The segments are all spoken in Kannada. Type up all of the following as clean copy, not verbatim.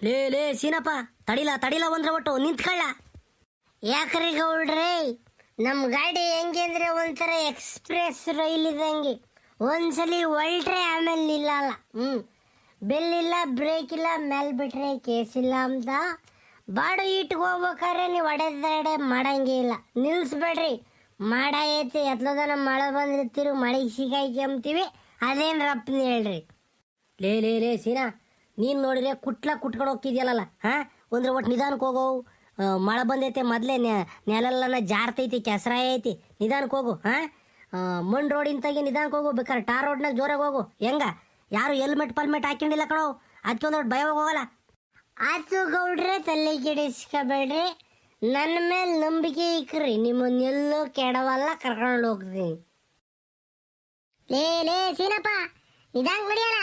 ಲೇ ಲೇ ಸೀನಪ್ಪ, ತಡಿಲ ಒಂದ್ರ ಒಟ್ಟು ನಿಂತ್ಕೊಳ್ಳ. ಯಾಕ್ರಿ ಗೌಡ್ರಿ, ನಮ್ಮ ಗಾಡಿ ಹೆಂಗೆ ಅಂದ್ರೆ ಒಂಥರ ಎಕ್ಸ್ಪ್ರೆಸ್ ರೈಲ್ ಇದ್ದಂಗೆ. ಒಂದ್ಸಲಿ ಹೊಲ್ಟ್ರೆ ಆಮೇಲೆ ನಿಲ್ಲಲ್ಲ. ಬೆಲ್ ಇಲ್ಲ, ಬ್ರೇಕ್ ಇಲ್ಲ, ಮೇಲ್ ಬಿಟ್ರೆ ಕೇಸ್ ಇಲ್ಲ ಅಂತ ಬಾಡು ಇಟ್ಗೆ ಹೋಗ್ಬೇಕಾದ್ರೆ ನೀವು ಅಡೆದಡೆ ಮಾಡಂಗೇ ಇಲ್ಲ. ನಿಲ್ಸ್ಬೇಡ್ರಿ, ಮಾಡ ಐತಿ ಎತ್ಲದನ ಮಳೆ ಬಂದಿರ್ತೀರಿ, ಮಳೆಗೆ ಸಿಗಾಯ್ಕೊಂತೀವಿ, ಅದೇನು ರಪ್ಪನ ಹೇಳ್ರಿ. ಲೇ ಲೇ ಲೇ ಸೀನಾ, ನೀನು ನೋಡಿದ್ರೆ ಕುಟ್ಕೊಂಡು ಹೋಗ್ತಿದ್ಯಲ್ಲ, ಹಾಂ ಒಂದ್ರ ಒಟ್ಟು ನಿಧಾನಕ್ಕೆ ಹೋಗವು. ಮಳೆ ಬಂದೈತೆ, ಮೊದಲೇ ನೆಲೆಲ್ಲ ಜಾರ್ತೈತಿ, ಕೆಸರ ಐತಿ, ನಿಧಾನಕ್ಕೆ ಹೋಗು. ಹಾಂ ಮಣ್ಣು ರೋಡ್ ಇಂತಾಗಿ ನಿಧಾನಕ್ಕೆ ಹೋಗು, ಬೇಕಾದ್ರೆ ಟಾರ್ ರೋಡ್ನಾಗ ಜೋರಾಗಿ ಹೋಗು. ಹೆಂಗ ಯಾರು ಹೆಲ್ಮೆಟ್ ಪಲ್ಮೆಟ್ ಹಾಕೊಂಡಿಲ್ಲ ಕಣೋ, ಅದಕ್ಕೆ ಒಂದು ಭಯವಾಗಿ ಹೋಗಲ್ಲ. ಆತು ಗೌಡ್ರೆ, ತಲೆ ಕೆಡಿಸ್ಕೋಬೇಡ್ರಿ, ನನ್ನ ಮೇಲೆ ನಂಬಿಕೆ ಇಕ್ರಿ, ನಿಮ್ಮನ್ನೆಲ್ಲೂ ಕೆಡವಲ್ಲ, ಕರ್ಕೊಂಡು ಹೋಗ್ತೀನಿ. ಲೇ ಲೇ ಸೀನಪ್ಪ, ನಿಧಾನ ನಡೆಯಲ್ಲ.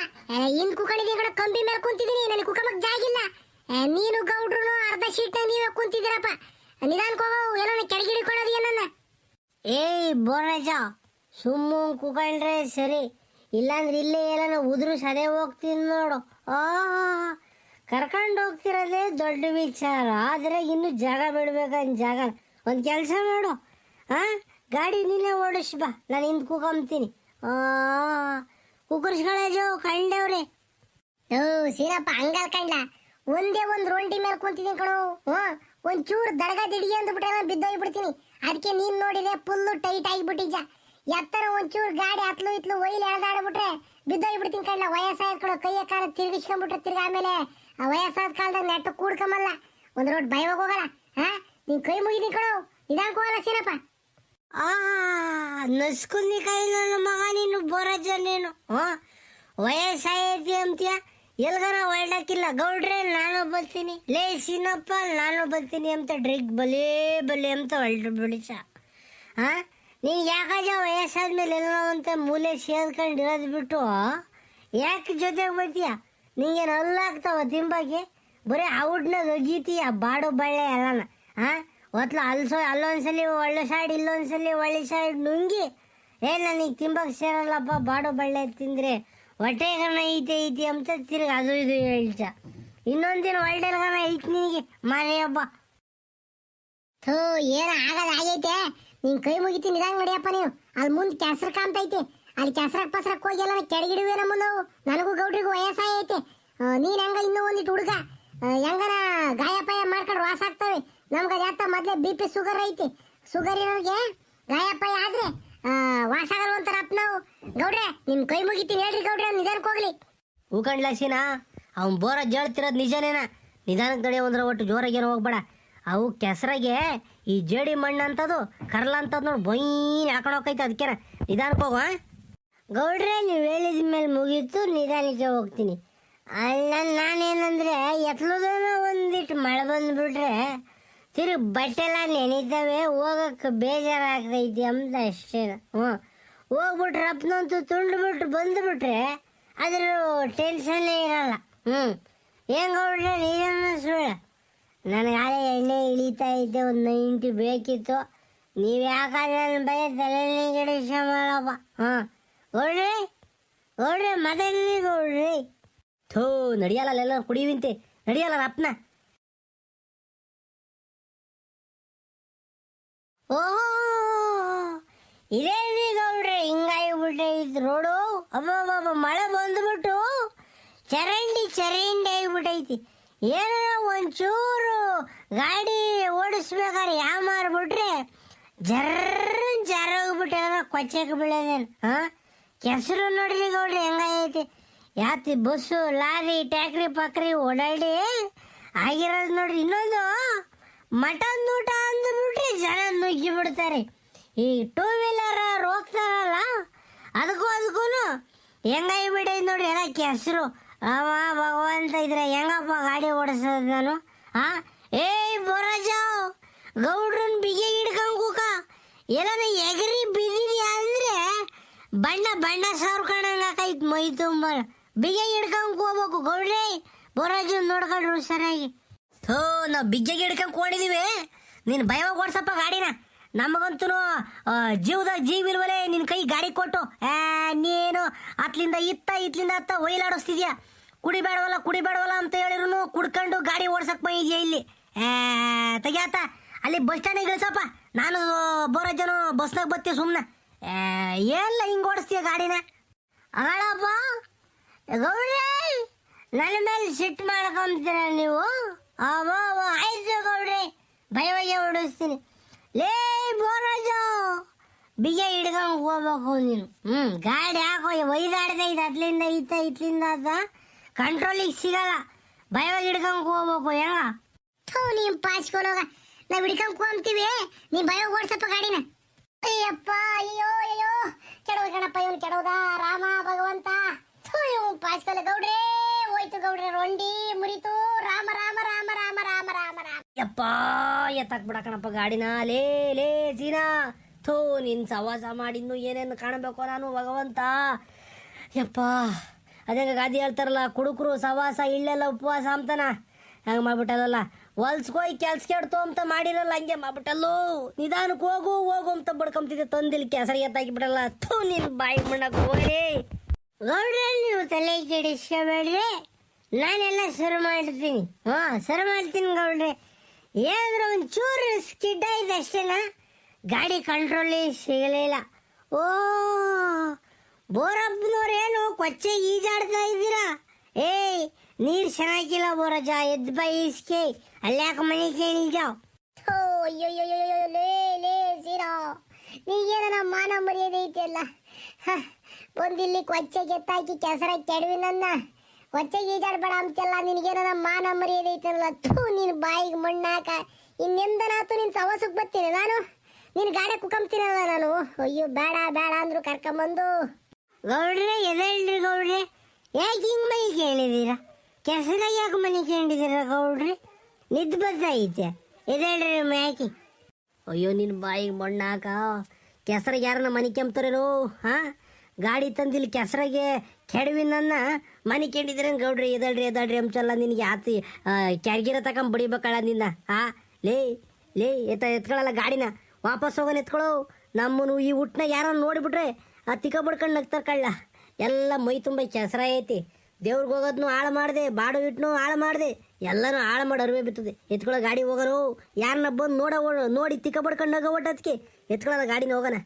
ಹಿಂದ್ ಕುಕ್ಕಳಿಗೆ ಕೂಡ ಕಂಬಿ ಮೇಲೆ ಕುಂತಿದ್ದೀನಿ, ನನಗೆ ಕುಕ್ಕಮಕ್ ಜಾಗಿಲ್ಲ. ನೀನು ಗೌಡ್ರು ಅರ್ಧ ಶೀಟ್ ನೀವೇ ಕುಂತಿದ್ದೀರಪ್ಪ, ನಿಧಾನಕ್ಕೆ ಹೋಗವು, ಏನೋ ಕೆಳಗಿಡಿಕೊಳ್ಳೋದು ಏನನ್ನ. ಏಯ್ ಬೋರಾಜ, ಸುಮ್ಮ ಕುಕೊಂಡ್ರೆ ಸರಿ, ಇಲ್ಲಾಂದ್ರೆ ಇಲ್ಲೇ ಎಲ್ಲ ಉದುರು ಸದೇ ಹೋಗ್ತೀನಿ ನೋಡು. ಕರ್ಕೊಂಡು ಹೋಗ್ತಿರೋದೇ ದೊಡ್ಡ ವಿಚಾರ, ಆದರೆ ಇನ್ನು ಜಾಗ ಬಿಡ್ಬೇಕಂತ ಜಾಗ. ಒಂದು ಕೆಲಸ ಮಾಡು, ಗಾಡಿ ನೀನೇ ಓಡಿಸ್ ಬಾ, ನಾನು ಹಿಂದೆ ಕೂಕೊಂತೀನಿ. ಕುಕ್ಕರ್ಸ್ಗಳೇಜು ಕಂಡವ್ರಿ. ಸೀನಪ್ಪ ಹಂಗಲ್ ಕಂಡ್ಲ, ಒಂದೇ ಒಂದು ರೋಂಡಿ ಮೇಲೆ ಕುಂತಿದ್ದೀನಿ ಕಣೋ. ಒಂಚೂರು ದಡಗ ದಿಡಿ ಅಂದ್ಬಿಟ್ರೆ ನಾನು ಬಿದ್ದೋಗ್ಬಿಡ್ತೀನಿ. ಅದಕ್ಕೆ ನೀನು ನೋಡಿದ್ರೆ ಫುಲ್ಲು ಟೈಟ್ ಆಗಿಬಿಟ್ಟಿದ್ದ. ಎತ್ತರ ಒಂಚೂರು ಗಾಡಿ ಹತ್ಲು ಇತ್ಲು ಒಯ್ಲಿ ಎಳ್ದಾಡ್ಬಿಟ್ರೆ ಬಿದ್ದೋಗ್ಬಿಡ್ತೀನಿ ಕಣ್ಣ. ವಯಸ್ಸಾದ ಕಣೋ, ಕೈಯ ಕಾಲ ತಿರುಗಿಸ್ಕೊಂಡ್ಬಿಟ್ರೆ ತಿರ್ಗಿ ಆಮೇಲೆ ಆ ವಯಸ್ಸಾದ ಕಾಲದಾಗ ನೆಟ್ಟು ಕೂಡ್ಕೊಂಬಲ್ಲ, ಒಂದು ರೋಡ್ ಭಯವಾಗಿ ಹೋಗಲ್ಲ. ನೀನು ಕೈ ಮುಗಿದೀನಿ ಕಣೋ, ನಿಧಾನಕ್ಕೆ ಹೋಗಲ್ಲ ಸೀನಪ್ಪ. ನಸ್ಕುಂದಿ ಕೈ ನನ್ನ ಮಗ ನೀನು ಬೋರಜ್ಜ ನೀನು. ವಯಸ್ಸಾಯತಿ ಅಂತೀಯ, ಎಲ್ಗಾರ ಹೊಳ್ಳಕ್ಕಿಲ್ಲ. ಗೌಡ್ರೆ ನಾನು ಬರ್ತೀನಿ, ಲೇ ಸೀನಪ್ಪ ನಾನು ಬರ್ತೀನಿ ಅಂತ ಡ್ರಿಗ್ ಬಲೇ ಬಲೆ ಅಂತ ಹೊಳ್ರು ಬಿಡಿಸ. ನೀನು ಯಾಕಾಜ ವಯಸ್ಸಾದ್ಮೇಲೆ ಎಲ್ಲ ಅಂತ ಮೂಲೆ ಸೇರ್ಕೊಂಡಿರೋದು ಬಿಟ್ಟು ಯಾಕೆ ಜೊತೆಗೆ ಬರ್ತೀಯ? ನಿಂಗೇನು ಅಲ್ಲಾಗ್ತಾವ ತಿಂಬಾಗೆ, ಬರೀ ಔಡ್ನಾಗ ಒಗೀತೀಯ ಬಾಡು ಬಳ್ಳೆ ಎಲ್ಲನ. ಒತ್ಲ ಅಲ್ಲೊಂದ್ಸಲಿ ಒಳ್ಳೆ ಸೈಡ್, ಇಲ್ಲೊಂದ್ಸಲಿ ಒಳ್ಳೆ ಸೈಡ್ ನುಂಗಿ ನನಗೆ ತಿಂಬಕ್ಕೆ ಸೇರಲ್ಲಪ್ಪ, ಬಾಡು ಬಳ್ಳೆ ತಿಂದರೆ ಹೊಟ್ಟೆಗನ ಐತಿ ಅಂತ ತಿರ್ಗಿ ಅದು ಇದು ಹೇಳ್ತ. ಇನ್ನೊಂದಿನ ಒಳ್ಳೆಗನ ಐತಿ ನಿನಗೆ ಮನೆ ಹಬ್ಬ. ಥೂ, ಏನು ಆಗೈತೆ, ನೀನು ಕೈ ಮುಗಿತೀನಿ, ನಿಧಾನ ನಡಿಯಪ್ಪ ನೀವು. ಅಲ್ಲಿ ಮುಂದೆ ಕೆಸರು ಕಾಣ್ತೈತೆ, ಅಲ್ಲಿ ಕೆಸರಕ್ಕೆ ಪಸರಕ್ಕೆ ಹೋಗಿ ಎಲ್ಲ ಕೆಳಗಿಡುವೆ ನಮ್ಮ ನಾವು. ನನಗೂ ಗೌಡ್ರಿಗೂ ವಯಸ್ಸಾಗೈತೆ. ನೀನು ಹೆಂಗ ಇನ್ನೂ ಒಂದಿಟ್ಟು ಹುಡುಗ ಹೆಂಗನ ಗಾಯಪಾಯ ಮಾಡ್ಕೊಂಡು ವಾಸ ಆಗ್ತವೆ. ನಮ್ಗೆ ಅದು ಮೊದಲೇ BP ಶುಗರ್ ಐತಿ. ಶುಗರ್ ಇರೋರಿಗೆ ಗಾಯಪಾಯ ಆದ್ರೆ ವಾಸ ಆಗಲ್ಲ ಅಂತಾರ ಅಪ್ಪ ನಾವು. ಗೌಡ್ರೆ ನಿಮ್ ಕೈ ಮುಗಿತೀನಿ ಹೇಳ್ರಿ ಗೌಡ್ರೆ, ನಿಧಾನಕ್ಕೆ ಹೋಗ್ಲಿ. ಹೂಕಂಡ್ಲಾಸಿನ ಅವ್ನು ಬೋರ ಜೇಳ್ತಿರೋದು ನಿಜನೇನ, ನಿಧಾನಕ್ಕೆ ನಡಿಯೋ ಒಂದ್ರ ಒಟ್ಟು ಜೋರಾಗೇನು ಹೋಗ್ಬೇಡ. ಅವು ಕೆಸರಾಗೆ ಈ ಜೇಡಿ ಮಣ್ಣು ಅಂತದು ಕರ್ಲ ಅಂತದ್ ನೋಡಿ ಬೈನ್ ಹಾಕೊಂಡು ಹೋಗೈತೆ, ಅದಕ್ಕೇನ ನಿಧಾನಕ್ಕೆ ಹೋಗು. ಗೌಡ್ರೆ ನೀವು ಹೇಳಿದ ಮೇಲೆ ಮುಗೀತು, ನಿಧಾನಕ್ಕೆ ಹೋಗ್ತೀನಿ. ಅಲ್ಲ ನಾನೇನಂದ್ರೆ ಎತ್ಲುದನ ಒಂದಿಟ್ಟು ಮಳೆ ಬಂದ್ಬಿಟ್ರೆ ತಿರುಗಿ ಬಟ್ಟೆಲ್ಲ ನೆನೀತವೆ, ಹೋಗಕ್ಕೆ ಬೇಜಾರಾಗ್ತೈತಿ ಅಂತ ಅಷ್ಟೇ. ಹೋಗ್ಬಿಟ್ರೆ ಅಪ್ಪನಂತೂ ತುಂಡ್ಬಿಟ್ಟು ಬಂದುಬಿಟ್ರೆ ಅದ್ರ ಟೆನ್ಷನ್ನೇ ಇರಲ್ಲ. ಏನು ಗೌಡ್ರೆ ನೀರನ್ನ ಸುಳ್ಳ, ನನಗೆ ಆಳೆ ಎಣ್ಣೆ ಇಳಿತಾ ಇದ್ದೆ, ಒಂದು 90 ಬೇಕಿತ್ತು. ನೀವು ಯಾಕಾದ್ರೆ ನನ್ನ ಭಯ ತಲೆನೇ ಗಿಡಿಸ ಮಾಡಪ್ಪ. ಗೌಡ್ರೆ ಮಾತಾಡಿ ಗೌಡ್ರಿ. ಥೂ, ನಡಿಯಲ್ಲ ಅಲ್ಲೆಲ್ಲ ಕುಡಿಯುವಂತೆ, ನಡಿಯಲ್ಲ ಅಪ್ಪನ. ಇದೇನ್ರಿ ಗೌಡ್ರೆ ಹಿಂಗಾಗಿಬಿಟ್ಟೆ ಇದು ರೋಡು. ಅಬ್ಬಬ್ಬ ಮಳೆ ಬಂದ್ಬಿಟ್ಟು ಚರಂಡಿ ಆಗಿಬಿಟ್ಟೈತಿ. ಏನೋ ಒಂಚೂರು ಗಾಡಿ ಓಡಿಸ್ಬೇಕಾದ್ರೆ ಯಾವ ಮಾರ್ಬಿಟ್ರೆ ಜರೋಗ್ಬಿಟ್ಟೆ ಕೊಚ್ಚಕ್ಕೆ ಬೀಳೋದೇನು. ಕೆಸರು ನೋಡ್ರಿ ಗೌಡ್ರಿ ಹೆಂಗೈತಿ. ಯಾತಿ ಬಸ್ಸು ಲಾರಿ ಟ್ಯಾಕ್ರಿ ಪಕ್ರಿ ಓಡಾಡಿ ಆಗಿರೋದು ನೋಡ್ರಿ. ಇನ್ನೊಂದು ಮಟನ್ ಊಟ ಅಂದ್ಬಿಟ್ರೆ ಜನ ನುಗ್ಗಿ ಬಿಡ್ತಾರೆ. ಈ 2 ವೀಲರ್ ಹೋಗ್ತಾರಲ್ಲ ಅದಕ್ಕೂ ಹೆಂಗಾಗಿ ಬಿಡೈತಿ ನೋಡ್ರಿ ಎಲ್ಲ ಕೆಸರು. ಅವ ಭಗವಂತ ಇದ್ರೆ ಹೆಂಗಪ್ಪ ಗಾಡಿ ಓಡಿಸೋದು ನಾನು. ಏಯ್ ಬೋರಾಜ, ಗೌಡ್ರನ್ ಬಿಗಿ ಹಿಡ್ಕೊಂಡ್ ಕೂಕ, ಎಲ್ಲನ ಎಗರಿ ಬಿದ್ದೀರಿ ಅಂದ್ರೆ ಬಣ್ಣ ಸಾರ್ಕೊಂಡಂಗಾಕೈತ್ ಮೈ ತುಂಬ. ಬಿಗಿ ಹಿಡ್ಕೊಂಡ್ ಹೋಗ್ಬೇಕು ಗೌಡ್ರೆ, ಬೋರಾಜು ನೋಡ್ಕೊಂಡ್ರು ಸರಿಯಾಗಿ. ಥೋ, ನಾವು ಬಿಗ್ಗೆಗೆ ಹಿಡ್ಕೊಂಡು ಕೊಂಡಿದೀವಿ, ನೀನು ಭಯವಾಗಿ ಓಡಿಸಪ್ಪ ಗಾಡಿನ. ನಮಗಂತೂ ಜೀವದಾಗ ಜೀವಿಲ್ವಲೇ ನಿನ್ನ ಕೈ ಗಾಡಿ ಕೊಟ್ಟು ನೀನು ಅತ್ಲಿಂದ ಇತ್ತ ಇತ್ಲಿಂದ ಅತ್ತ ಒಯ್ಲಾಡಿಸ್ತಿದ್ಯಾ. ಕುಡಿಬೇಡವಲ್ಲ ಅಂತ ಹೇಳಿದ್ರು ಕುಡ್ಕೊಂಡು ಗಾಡಿ ಓಡ್ಸಕ್ ಬಂದಿದ್ಯಾ ಇಲ್ಲಿ ತೆಗಿಯಾತ ಅಲ್ಲಿ ಬಸ್ ಸ್ಟ್ಯಾಂಡಿಗೆ ಇಳಿಸಪ್ಪ. ನಾನು ಬರೋಜನು ಬಸ್ನಾಗ ಬರ್ತೀವಿ ಸುಮ್ಮನೆ. ಎಲ್ಲ ಹಿಂಗೆ ಓಡಿಸ್ತೀಯ ಗಾಡಿನ? ಅಗಳಪ್ಪ ಗೌಡ್ರೆ, ನನ್ನ ಮೇಲೆ ಸಿಟ್ಟು ಮಾಡ್ಕೊಂತೀರ ನೀವು? ಆಯ್ತು ಗೌಡ್ರೆ, ಭಯವಾಗಿ ಓಡಿಸ್ತೀನಿ. ಲೇ ಬೋರಾಜ, ಬಿಗ ಹಿಡ್ಕೊಂಡು ಹೋಗ್ಬೇಕು ನೀನು. ಗಾಡಿ ಹಾಕೋ, ಒಯ್ದಾಡ್ದೆ ಇದು ಅದ್ಲಿಂದ ಇತ್ಲಿಂದ ಅದ ಕಂಟ್ರೋಲಿಗೆ ಸಿಗಲ್ಲ. ಭಯವಾಗಿ ಹಿಡ್ಕೊಂಡು ಹೋಗ್ಬೇಕು. ಹೆಂಗ ನೀನು ಪಾಸ್ಕೊಳೋಗ, ನಾವು ಹಿಡ್ಕೊಂಡು ಹೋಗ್ತೀವಿ, ನೀನು ಭಯ ಓಡಿಸಪ್ಪ ಗಾಡಿನ. ಅಯ್ಯಪ್ಪ, ಅಯ್ಯೋ ಕೆಡವ ಕಣಪ್ಪ, ಇವನು ಕೆಡವುದ ರಾಮ ಭಗವಂತ. ಪಾಸ್ಕೊಲೆ ಗೌಡ್ರೆ, ಹೋಯ್ತು ಗೌಡ್ರೆ, ರೊಂಡಿ ಮುರಿತು. ರಾಮ ರಾಮ ರಾಮ ರಾಮ ರಾಮ ರಾಮ ರಾಮ. ಯಪ್ಪ ಎತ್ತಾಕ್ ಬಿಡಕಣಪ್ಪ ಗಾಡಿನ. ಲೇ ಸೀನಾ, ನಿನ್ ಸವಾಸ ಮಾಡಿನ್ನು ಏನೇನು ಕಾಣಬೇಕು ನಾನು ಭಗವಂತ. ಯಪ್ಪ ಅದೇ ಗಾದಿ ಹೇಳ್ತಾರಲ್ಲ, ಕುಡುಕರು ಸವಾಸ ಇಳ್ಳೆಲ್ಲ ಉಪವಾಸ ಅಂತಾನ. ಹಂಗೆ ಮಾಡ್ಬಿಟ್ಟಲ್ಲ, ಹೊಲ್ಸ್ಕೋಯ್ ಕೆಲ್ಸ ಕೆಡ್ತು ಅಂತ ಮಾಡಿರಲ್ಲ, ಹಂಗೆ ಮಾಡ್ಬಿಟ್ಟಲ್ಲೋ. ನಿಧಾನಕ್ಕೆ ಹೋಗು ಅಂತ ಬಡ್ಕೊಂತಿದ್ದೆ, ತಂದಿಲ್ಲಿ ಕೆಸರಿಗೆ ಎತ್ತಾಕಿಬಿಡಲ್ಲ. ನಿನ್ ಬಾಯಿ ಮಣ್ಣಕ್ಕೆ ಹೋಗ್ರಿ ಗೌಡ್ರೆ. ನೀವು ತಲೆ ಕೆಡಿಸ್ಕೋಬೇಡ್ರಿ, ನಾನೆಲ್ಲ ಶುರು ಮಾಡ್ತೀನಿ. ಶುರು ಮಾಡ್ತೀನಿ ಗೌಡ್ರೆ. ಏನಾದ್ರೂ ಒಂಚೂರು ಸ್ಕಿಡ್ ಆಯ್ತು ಅಷ್ಟೇನಾ, ಗಾಡಿ ಕಂಟ್ರೋಲಿ ಸಿಗಲಿಲ್ಲ. ಓ ಬೋರಪ್ಪನವ್ರೇನು ಕೊಚ್ಚೆ ಈಜಾಡ್ತಾ ಇದ್ದೀರಾ? ನೀರು ಚೆನ್ನಾಗಿಲ್ಲ ಬೋರಜ, ಎದ್ದು ಬೈ ಇಸ್ಕೆ, ಅಲ್ಯಾಕ ಮನೆ ಕೇಳಿಜಾವ್. ಅಯ್ಯೋ ಲೇ ಸೀರಾ, ನೀಗೇನ ಮಾನ ಮರ್ಯಾದೆ ಐತೆಲ್ಲ. ಒಂದಿಲ್ಲಿ ಕೊಚ್ಚೆಗೆ ಎತ್ತಾಕಿ ಕೆಸರ ಕೆಡವಿ ನನ್ನ ಕೊಚ್ಚೆಗೆ ಈಜಾಡ್ಬೇಡ ಅಂತೆಲ್ಲ. ನಿನಗೇನ ಮಾನ ಮರ್ಯಾದೆ ಐತಲ್ಲ. ನಿನ್ನ ಬಾಯಿಗೆ ಮಣ್ಣಾಕ. ಇನ್ನೆಂದನಾತು ನಿನ್ನ ಸವಸಕ್ಕೆ ಬರ್ತೀನಿ ನಾನು, ನಿನ್ನ ಗಾಡಿ ಕುಕ್ಕಂತೀನಲ್ಲ ನಾನು. ಅಯ್ಯೋ ಬೇಡ ಅಂದ್ರು ಕರ್ಕೊಂಬಂದು. ಗೌಡ್ರೆ ಎದೇಳ್ರಿ ಗೌಡ್ರೆ, ಯಾಕೆ ಹಿಂಗೆ ಮನೆ ಕೇಳಿದ್ದೀರಾ? ಕೆಸರ ಯಾಕೆ ಮನೆ ಕೇಳಿದ್ದೀರಾ ಗೌಡ್ರಿ? ನಿದ್ದು ಬರ್ತೈತೆ, ಎದೇಳ್ರಿ ಮ್ಯಾಕಿ. ಅಯ್ಯೋ ನಿನ್ನ ಬಾಯಿಗೆ ಮಣ್ಣಾಕ. ಕೆಸರಿಗೆ ಯಾರನ್ನ ಮನೆ ಕೆಮ್ತಾರೇನೋ? ಗಾಡಿ ತಂದಿಲ್ಲಿ ಕೆಸರಿಗೆ ಕೆಡವಿ ನನ್ನ ಮನೆ ಕೆಂಡಿದ್ರೆ ಗೌಡ್ರಿ ಎದಳ್ರಿ ಅಂಚಲ್ಲ. ನಿನಗೆ ಆತಿ ಕ್ಯಾರ್ಗಿರ ತಗೊಂಡು ಬಡಿಬೇಕಳ ನಿನ್ನ. ಲೇ ಎತ್ಕೊಳ್ಳಲ್ಲ ಗಾಡಿನ, ವಾಪಸ್ ಹೋಗೋಣ ಎತ್ಕೊಳ್ಳೋ. ನಮ್ಮನು ಈ ಊಟನ ಯಾರೋ ನೋಡಿಬಿಟ್ರೆ ತಿಕ್ಕ ಬಡ್ಕೊಂಡು ನಗ್ತಾರೆ ಕಳ್ಳ. ಎಲ್ಲ ಮೈ ತುಂಬ ಕೆಸರ ಐತಿ. ದೇವ್ರಿಗೆ ಹೋಗೋದನ್ನು ಹಾಳು ಮಾಡಿದೆ, ಬಾಡು ಇಟ್ನು ಹಾಳು ಮಾಡಿದೆ, ಎಲ್ಲನೂ ಹಾಳು ಮಾಡಿ ಅರಿವೆ ಬಿತ್ತದೆ. ಎತ್ಕೊಳ್ಳೋ ಗಾಡಿ ಹೋಗೋಣ. ಯಾರನ್ನ ಬಂದು ನೋಡಿ ತಿಕ್ಕ ಬಡ್ಕೊಂಡು ನಗೋ ಒಟ್ಟದಕ್ಕೆ ಎತ್ಕೊಳ್ಳೋಲ್ಲ ಗಾಡಿನ ಹೋಗೋಣ.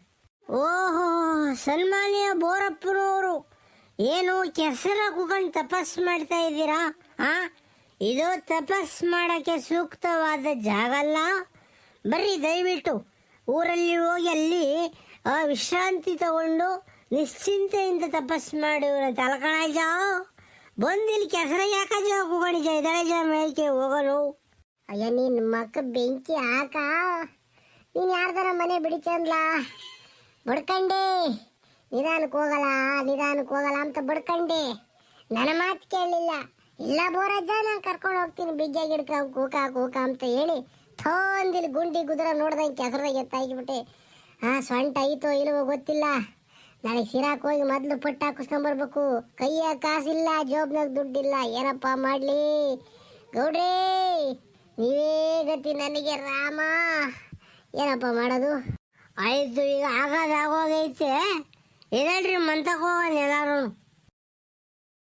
ಓಹೋ, ಸನ್ಮಾನ್ಯ ಬೋರಪ್ಪನವರು, ಏನು ಕೆಸರ ಕುಕೊಂಡು ತಪಸ್ ಮಾಡ್ತಾ ಇದ್ದೀರಾ? ಇದು ತಪಸ್ ಮಾಡೋಕ್ಕೆ ಸೂಕ್ತವಾದ ಜಾಗ ಅಲ್ಲ. ಬರ್ರಿ ದಯವಿಟ್ಟು ಊರಲ್ಲಿ ಹೋಗಿ ಅಲ್ಲಿ ವಿಶ್ರಾಂತಿ ತಗೊಂಡು ನಿಶ್ಚಿಂತೆಯಿಂದ ತಪಸ್ ಮಾಡಿ ತಲಕಣ ಬಂದಿಲ್ಲಿ ಕೆಸರ ಯಾಕಜ ಕುಕೊಂಡಿಜ ಇದಳಜ ಮೇಲ್ಕೆ ಹೋಗಲು. ಅಯ್ಯ ನಿನ್ನ ಮಕ್ಕ ಬೆಂಕಿ ಹಾಕ. ನೀನು ಯಾರ್ದಾರ ಮನೆ ಬಿಡಿತಂದ್ಲಾ ಬಡ್ಕಂಡೆ, ನಿಧಾನಕ್ಕೆ ಹೋಗಲ್ಲ ಅಂತ ಬಡ್ಕಂಡೆ. ನನ್ನ ಮಾತು ಕೇಳಲಿಲ್ಲ. ಇಲ್ಲ ಬೋರಜ್ಜ, ನಾನು ಕರ್ಕೊಂಡು ಹೋಗ್ತೀನಿ, ಬಿಗ್ಗಿಯಾಗಿ ಹಿಡ್ಕ ಕೂಕ ಅಂತ ಹೇಳಿ ಥಂದಿಲ್ಲಿ ಗುಂಡಿ ಗುದ್ರ ನೋಡ್ದಂಗೆ ಕೆಸರದಾಗ ಎತ್ತಾಕಿಬಿಟ್ಟೆ. ಸೊಂಟ ಐತೋ ಇಲ್ವೋ ಗೊತ್ತಿಲ್ಲ. ನಾಳೆ ಸಿರಾಕ್ ಹೋಗಿ ಮೊದಲು ಪಟ್ಟು ಹಾಕಿಸ್ಕೊಂಬರ್ಬೇಕು. ಕೈಯ ಕಾಸಿಲ್ಲ, ಜೋಬ್ನಾಗ ದುಡ್ಡಿಲ್ಲ, ಏನಪ್ಪ ಮಾಡಲಿ ಗೌಡ್ರೇ? ನೀವೇ ಗತಿ ನನಗೆ ರಾಮ, ಏನಪ್ಪ ಮಾಡೋದು? ಆಯ್ತು, ಈಗ ಆಗೋದೈತೆ. ಎದಳ್ರಿ ಮಂತಕ್ಕೆ ಹೋಗೋಣ ಎಲ್ಲಾರು.